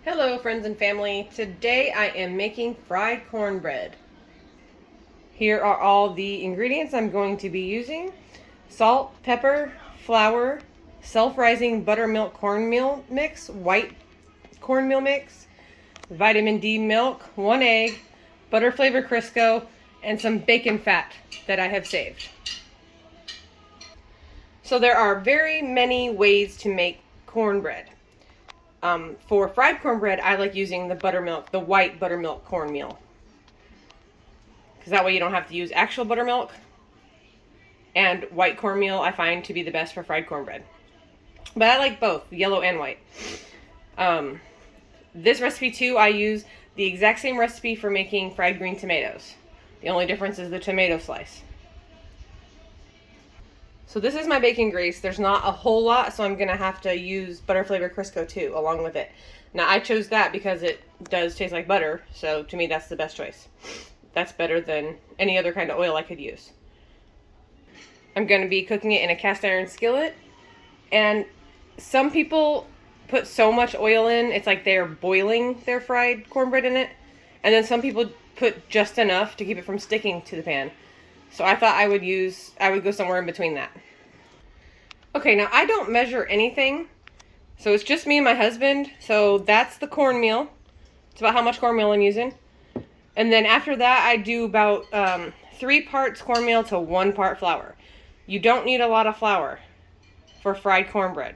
Hello friends and family. Today I am making fried cornbread. Here are all the ingredients I'm going to be using. Salt, pepper, flour, self-rising buttermilk cornmeal mix, white cornmeal mix, vitamin D milk, 1 egg, butter flavor Crisco, and some bacon fat that I have saved. So there are very many ways to make cornbread. For fried cornbread, I like using the white buttermilk cornmeal. Because that way you don't have to use actual buttermilk. And white cornmeal I find to be the best for fried cornbread. But I like both, yellow and white. This recipe too, I use the exact same recipe for making fried green tomatoes. The only difference is the tomato slice. So this is my bacon grease. There's not a whole lot, so I'm going to have to use butter flavor Crisco too, along with it. Now, I chose that because it does taste like butter, so to me that's the best choice. That's better than any other kind of oil I could use. I'm going to be cooking it in a cast iron skillet, and some people put so much oil in, it's like they're boiling their fried cornbread in it, and then some people put just enough to keep it from sticking to the pan. So I thought I would go somewhere in between that. Okay, now I don't measure anything. So it's just me and my husband. So that's the cornmeal. It's about how much cornmeal I'm using. And then after that, I do about 3 parts cornmeal to 1 part flour. You don't need a lot of flour for fried cornbread.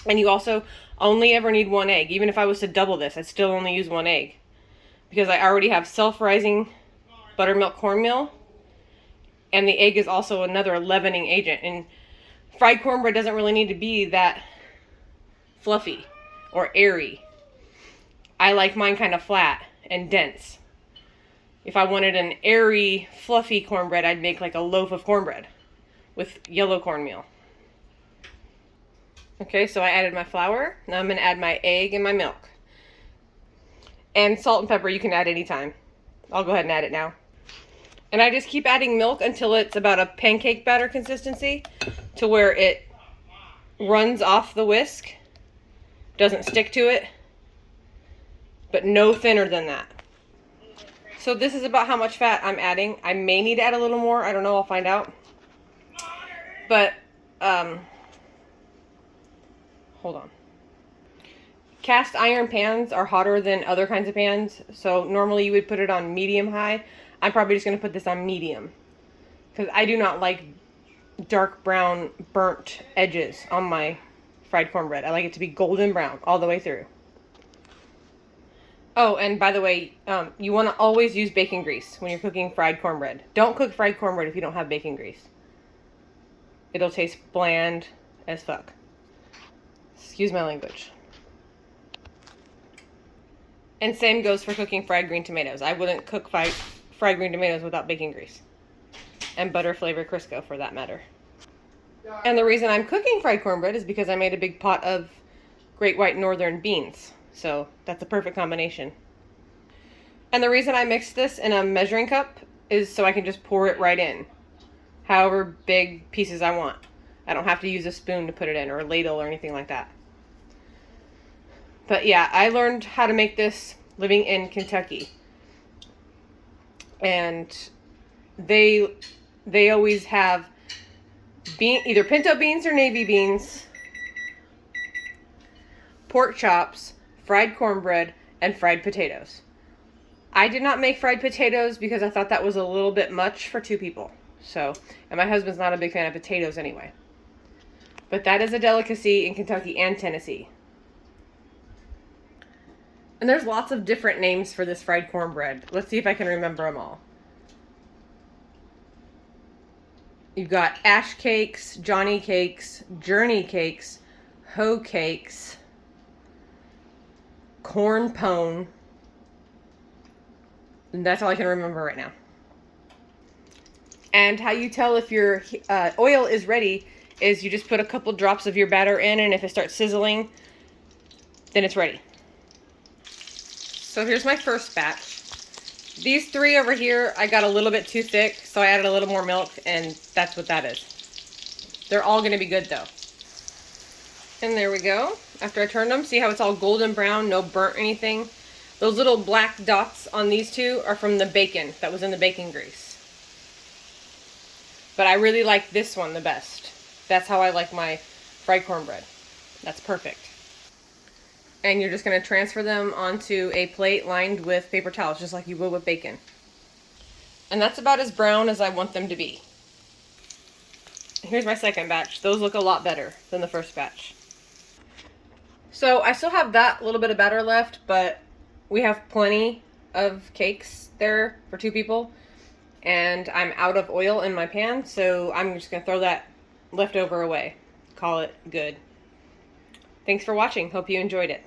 And you also only ever need 1 egg. Even if I was to double this, I'd still only use 1 egg. Because I already have self-rising buttermilk cornmeal. And the egg is also another leavening agent. And fried cornbread doesn't really need to be that fluffy or airy. I like mine kind of flat and dense. If I wanted an airy, fluffy cornbread, I'd make like a loaf of cornbread with yellow cornmeal. Okay, so I added my flour. Now I'm going to add my egg and my milk. And salt and pepper you can add anytime. I'll go ahead and add it now. And I just keep adding milk until it's about a pancake batter consistency, to where it runs off the whisk, doesn't stick to it, but no thinner than that. So this is about how much fat I'm adding. I may need to add a little more. I don't know. I'll find out. But, hold on. Cast iron pans are hotter than other kinds of pans. So normally you would put it on medium high. I'm probably just going to put this on medium, because I do not like dark brown burnt edges on my fried cornbread. I like it to be golden brown all the way through. Oh, and by the way, you want to always use bacon grease when you're cooking fried cornbread. Don't cook fried cornbread if you don't have bacon grease. It'll taste bland as fuck. Excuse my language. And same goes for cooking fried green tomatoes. I wouldn't cook fried green tomatoes without bacon grease. And butter flavor Crisco, for that matter. And the reason I'm cooking fried cornbread is because I made a big pot of great white northern beans. So that's a perfect combination. And the reason I mixed this in a measuring cup is so I can just pour it right in, however big pieces I want. I don't have to use a spoon to put it in, or a ladle or anything like that. But yeah, I learned how to make this living in Kentucky. And they always have either pinto beans or navy beans, pork chops, fried cornbread, and fried potatoes. I did not make fried potatoes because I thought that was a little bit much for 2 people. So, and my husband's not a big fan of potatoes anyway. But that is a delicacy in Kentucky and Tennessee. And there's lots of different names for this fried cornbread. Let's see if I can remember them all. You've got ash cakes, Johnny cakes, journey cakes, hoe cakes, corn pone. And that's all I can remember right now. And how you tell if your oil is ready is you just put a couple drops of your batter in, and if it starts sizzling, then it's ready. So here's my first batch. These 3 over here, I got a little bit too thick, so I added a little more milk, and that's what that is. They're all going to be good, though. And there we go. after I turned them. See how it's all golden brown, no burnt anything? Those little black dots on these two are from the bacon that was in the bacon grease. But I really like this one the best. That's how I like my fried cornbread. That's perfect. And you're just going to transfer them onto a plate lined with paper towels, just like you would with bacon. And that's about as brown as I want them to be. Here's my second batch. Those look a lot better than the first batch. So I still have that little bit of batter left, but we have plenty of cakes there for 2 people. And I'm out of oil in my pan, so I'm just going to throw that leftover away. Call it good. Thanks for watching. Hope you enjoyed it.